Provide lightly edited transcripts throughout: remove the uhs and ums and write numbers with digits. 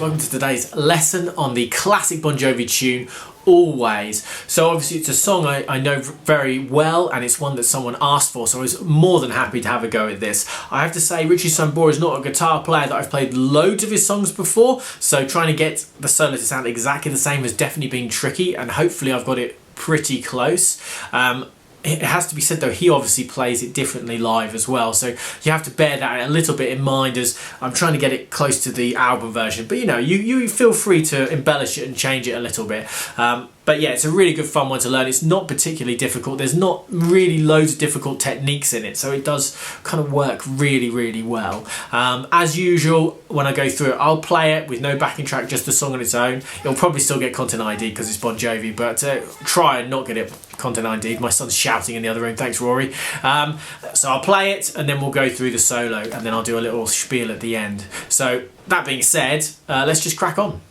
welcome to today's lesson on the classic Bon Jovi tune, Always. So obviously it's a song I know very well, and it's one that someone asked for, so I was more than happy to have a go at this. I have to say, Richie Sambora is not a guitar player that I've played loads of his songs before, so trying to get the solo to sound exactly the same has definitely been tricky, and hopefully I've got it pretty close. It has to be said though, he obviously plays it differently live as well, so you have to bear that a little bit in mind as I'm trying to get it close to the album version. But you know, you feel free to embellish it and change it a little bit. But yeah, it's a really good fun one to learn. It's not particularly difficult. There's not really loads of difficult techniques in it, so it does kind of work really, really well. As usual, when I go through it, I'll play it with no backing track, just the song on its own. It'll probably still get content ID because it's Bon Jovi, but try and not get it content ID. My son's shouting in the other room. Thanks, Rory. So I'll play it, and then we'll go through the solo, and then I'll do a little spiel at the end. So that being said, let's just crack on.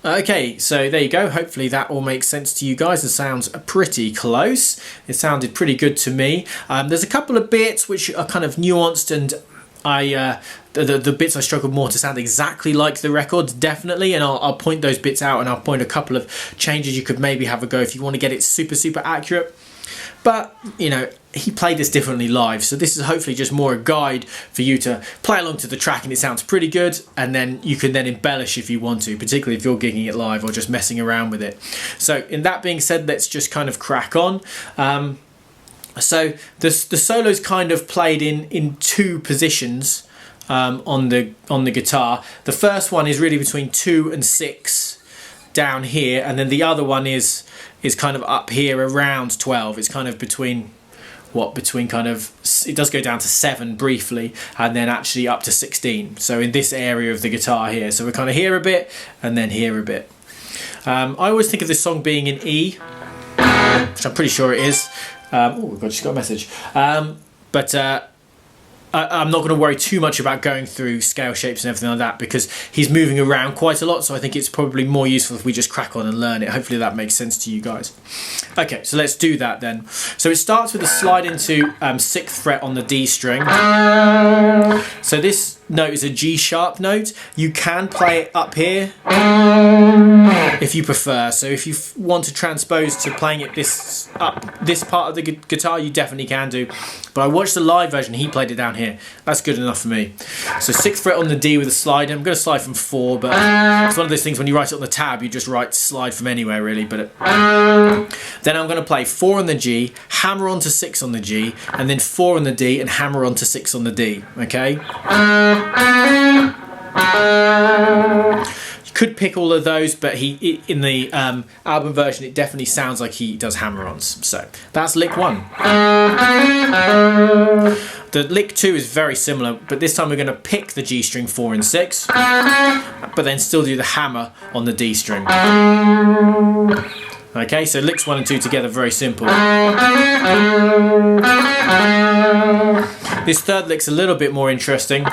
Okay, so there you go. Hopefully that all makes sense to you guys and sounds pretty close. It sounded pretty good to me. There's a couple of bits which are kind of nuanced, and the bits I struggled more to sound exactly like the record, definitely, and I'll point those bits out, and I'll point a couple of changes you could maybe have a go if you want to get it super accurate. But, you know, he played this differently live, so this is hopefully just more a guide for you to play along to the track and it sounds pretty good, and then you can then embellish if you want to, particularly if you're gigging it live or just messing around with it. So in that being said, let's just kind of crack on. So the solo's kind of played in two positions on the guitar. The first one is really between 2 and 6 down here, and then the other one is kind of up here around 12. It's kind of between kind of, it does go down to 7 briefly, and then actually up to 16. So in this area of the guitar here, so we're kind of here a bit and then here a bit. I always think of this song being in E, which I'm pretty sure it is. Oh God, just got a message. But I'm not going to worry too much about going through scale shapes and everything like that, because he's moving around quite a lot, so I think it's probably more useful if we just crack on and learn it. Hopefully that makes sense to you guys. Okay, so let's do that then. So it starts with a slide into 6th fret on the D string. So this note is a G sharp note. You can play it up here if you prefer. So if you want to transpose to playing it this part of the guitar, you definitely can do. But I watched the live version, he played it down here. That's good enough for me. So 6th fret on the D with a slide. I'm going to slide from 4, but it's one of those things when you write it on the tab, you just write slide from anywhere really. But then I'm going to play 4 on the G, hammer onto 6 on the G, and then 4 on the D and hammer onto 6 on the D. Okay? You could pick all of those, but in the album version it definitely sounds like he does hammer-ons. So that's lick 1. The lick 2 is very similar, but this time we're going to pick the G string 4 and 6, but then still do the hammer on the D string. Okay, so licks 1 and 2 together, very simple. This third lick's a little bit more interesting.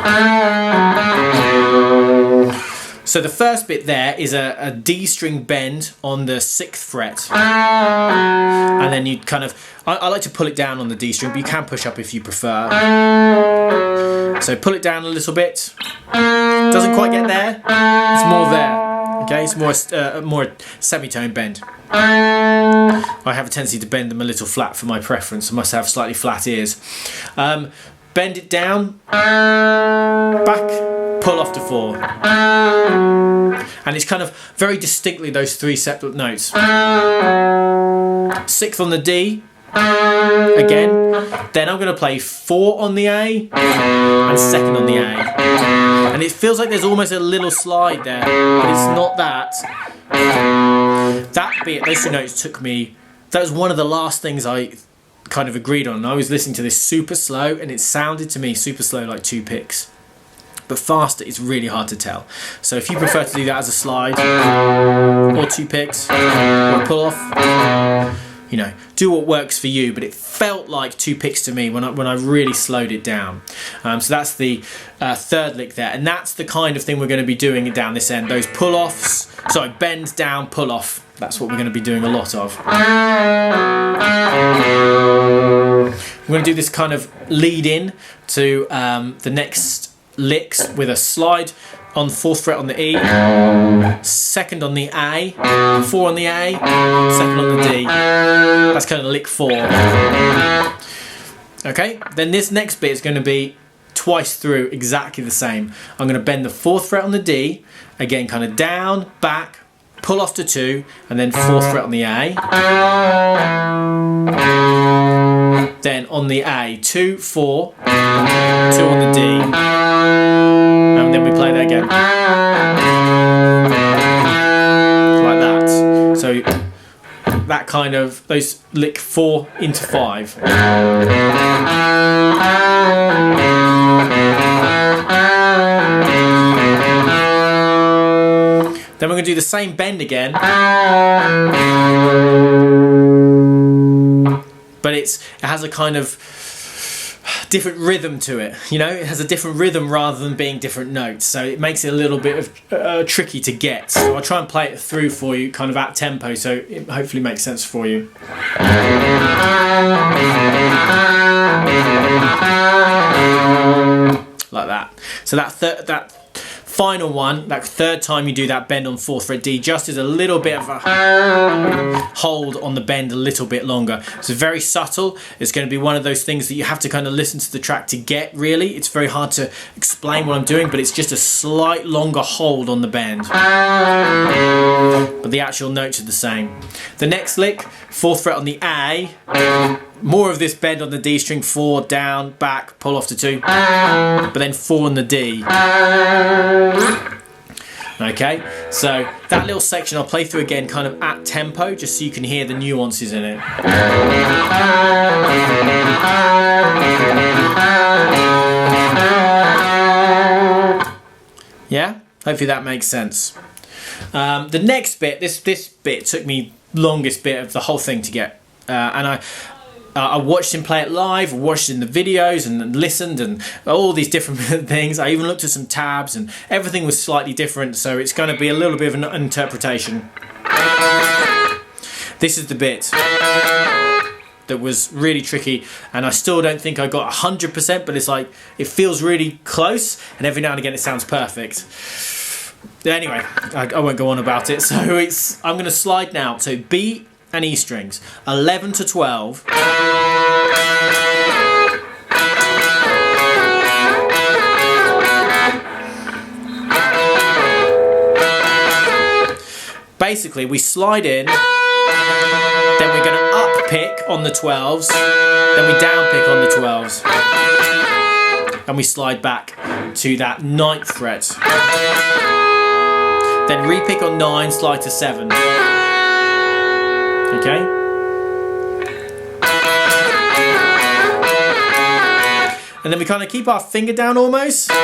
So the first bit there is a D string bend on the 6th fret. And then you kind of, I like to pull it down on the D string, but you can push up if you prefer. So pull it down a little bit. Doesn't quite get there, it's more there. Okay, it's more semitone bend. I have a tendency to bend them a little flat for my preference. I must have slightly flat ears. Bend it down, back, pull off to 4. And it's kind of very distinctly those 3 separate notes. 6th on the D, again. Then I'm going to play 4 on the A and 2nd on the A. And it feels like there's almost a little slide there, but it's not that. That bit, those 2 notes took me, that was one of the last things I kind of agreed on. I was listening to this super slow and it sounded to me super slow, like 2 picks. but faster is really hard to tell. So if you prefer to do that as a slide, or 2 picks, or a pull off, you know, do what works for you. But it felt like 2 picks to me when I really slowed it down. So that's the third lick there, and that's the kind of thing we're going to be doing down this end. Those pull offs, sorry, bend down, pull off. That's what we're going to be doing a lot of. We're going to do this kind of lead in to the next licks with a slide on 4th fret on the E, 2nd on the A, 4 on the A, 2nd on the D. That's kind of lick 4. Okay, then this next bit is going to be twice through exactly the same. I'm going to bend the 4th fret on the D, again kind of down, back, pull off to 2, and then 4th fret on the A. Then on the A, 2, 4, 2 on the D, and then we play that again. Like that. So that kind of, those lick 4 into 5. Then we're going to do the same bend again, but it has a kind of different rhythm to it. You know, it has a different rhythm rather than being different notes, so it makes it a little bit of tricky to get. So I'll try and play it through for you, kind of at tempo, so it hopefully makes sense for you. Like that. So that final one, that third time you do that bend on 4th fret D, just is a little bit of a hold on the bend a little bit longer. It's very subtle. It's going to be one of those things that you have to kind of listen to the track to get, really. It's very hard to explain what I'm doing, but it's just a slight longer hold on the bend. But the actual notes are the same. The next lick, 4th fret on the A, more of this bend on the D string, 4, down, back, pull off to 2, but then 4 on the D. Okay, so that little section I'll play through again kind of at tempo, just so you can hear the nuances in it. Yeah, hopefully that makes sense. The next bit, this bit took me longest bit of the whole thing to get, and I watched him play it live, watched it in the videos and listened and all these different things. I even looked at some tabs and everything was slightly different, so it's going to be a little bit of an interpretation. This is the bit that was really tricky, and I still don't think I got 100%, but it's like, it feels really close, and every now and again it sounds perfect. Anyway, I won't go on about it. So I'm going to slide now. So B and E strings, 11 to 12. Basically, we slide in, then we're going to up pick on the 12s, then we down pick on the 12s, and we slide back to that 9th fret. Then re-pick on 9, slide to 7. Okay? And then we kind of keep our finger down almost. And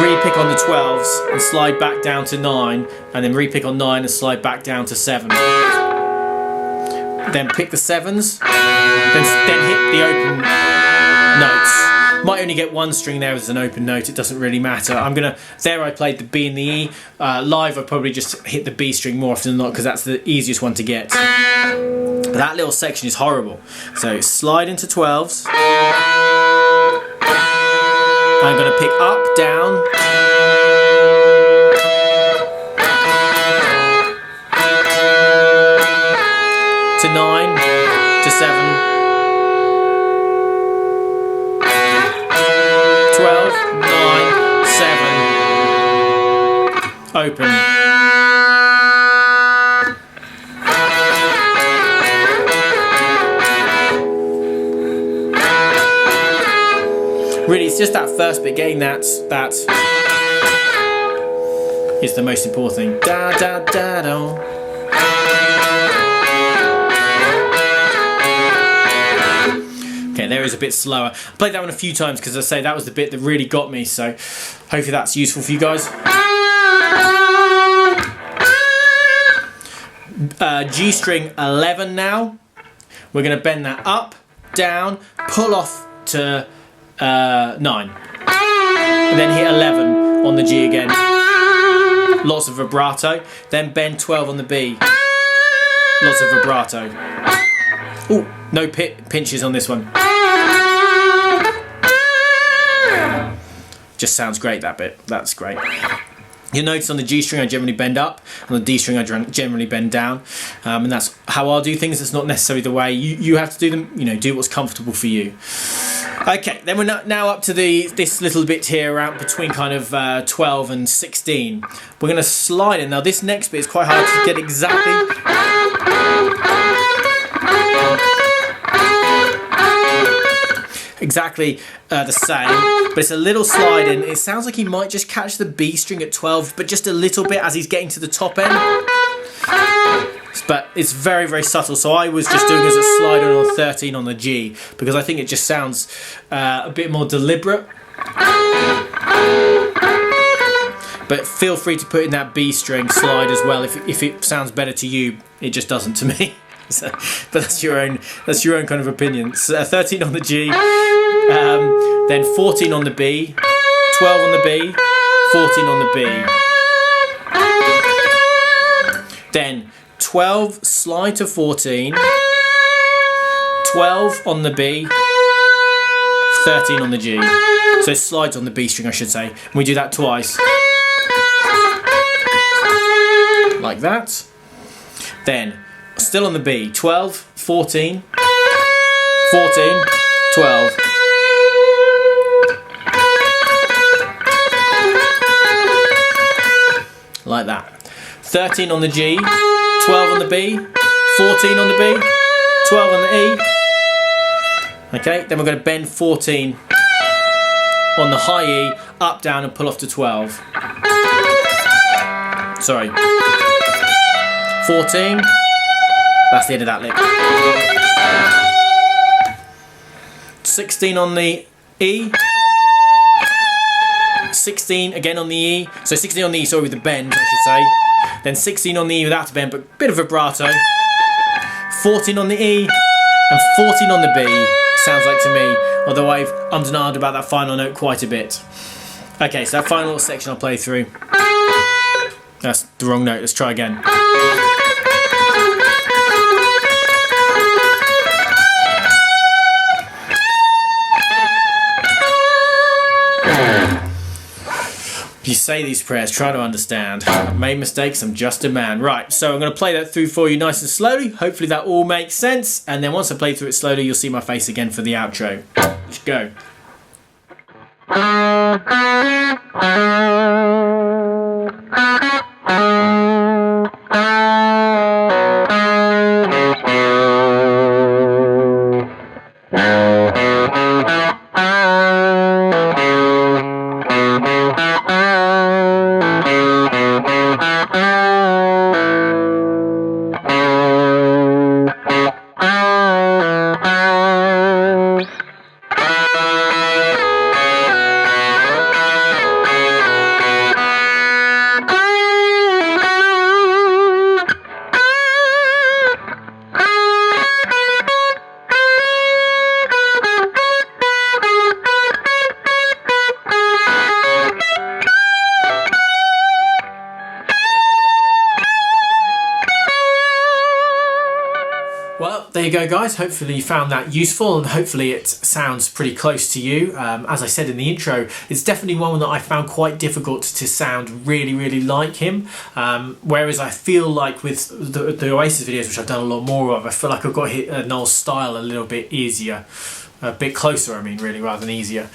re-pick on the 12s and slide back down to 9. And then re-pick on 9 and slide back down to 7. Then pick the 7s. Then hit the open notes. Might only get one string there as an open note, it doesn't really matter. There I played the B and the E. Live I probably just hit the B string more often than not because that's the easiest one to get. But that little section is horrible. So slide into 12s. I'm going to pick up, down. To 9, to 7. 12, 9, 7, open. Really, it's just that first bit, getting that is the most important thing. Da da da da. Okay, there is a bit slower. I played that one a few times because I say that was the bit that really got me, so hopefully that's useful for you guys. G string 11 now. We're going to bend that up, down, pull off to 9. And then hit 11 on the G again. Lots of vibrato. Then bend 12 on the B. Lots of vibrato. Oh, no pinches on this one. Just sounds great, that bit. That's great. You'll notice on the G string I generally bend up, on the D string I generally bend down, and that's how I'll do things. It's not necessarily the way you have to do them. You know, do what's comfortable for you. Okay, then we're now up to this little bit here around between kind of 12 and 16. We're going to slide it. Now this next bit is quite hard to get exactly the same, but it's a little slide in. It sounds like he might just catch the B string at 12, but just a little bit as he's getting to the top end. But it's very, very subtle, so I was just doing as a slide on 13 on the G because I think it just sounds a bit more deliberate. But feel free to put in that B string slide as well if it sounds better to you. It just doesn't to me. So, but that's your own kind of opinion. So, 13 on the G, then 14 on the B, 12 on the B, 14 on the B. Then 12 slide to 14, 12 on the B, 13 on the G. So it slides on the B string, I should say. And we do that twice. Like that. Then still on the B, 12, 14, 14, 12. Like that. 13 on the G, 12 on the B, 14 on the B, 12 on the E. Okay, then we're going to bend 14 on the high E, up, down and pull off to 12. Sorry. 14. That's the end of that lick. 16 on the E. 16 again on the E. So 16 on the E, sorry, with the bend, I should say. Then 16 on the E without a bend, but a bit of vibrato. 14 on the E. And 14 on the B, sounds like to me. Although I've ummed and ahed about that final note quite a bit. Okay, so that final section I'll play through. That's the wrong note, let's try again. You say these prayers, try to understand. I've made mistakes, I'm just a man. Right, so I'm going to play that through for you nice and slowly. Hopefully that all makes sense. And then once I play through it slowly, you'll see my face again for the outro. Let's go. Well, there you go guys, hopefully you found that useful and hopefully it sounds pretty close to you. As I said in the intro, it's definitely one that I found quite difficult to sound really like him. Whereas I feel like with the Oasis videos, which I've done a lot more of, I feel like I've got to hit Noel's style a little bit easier. A bit closer, I mean, really, rather than easier.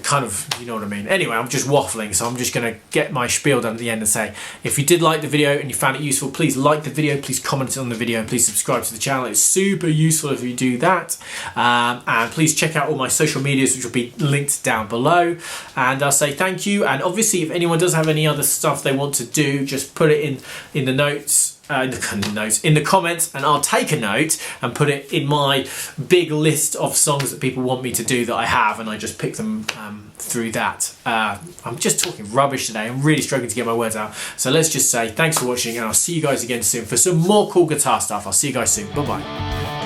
Kind of, you know what I mean. Anyway, I'm just waffling, so I'm just going to get my spiel done at the end and say, if you did like the video and you found it useful, please like the video, please comment on the video, and please subscribe to the channel. It's super useful if you do that. And please check out all my social medias, which will be linked down below. And I'll say thank you. And obviously, if anyone does have any other stuff they want to do, just put it in the notes. in the comments, and I'll take a note and put it in my big list of songs that people want me to do that I have, and I just pick them through that. I'm just talking rubbish today. I'm really struggling to get my words out. So let's just say thanks for watching, and I'll see you guys again soon for some more cool guitar stuff. I'll see you guys soon. Bye bye.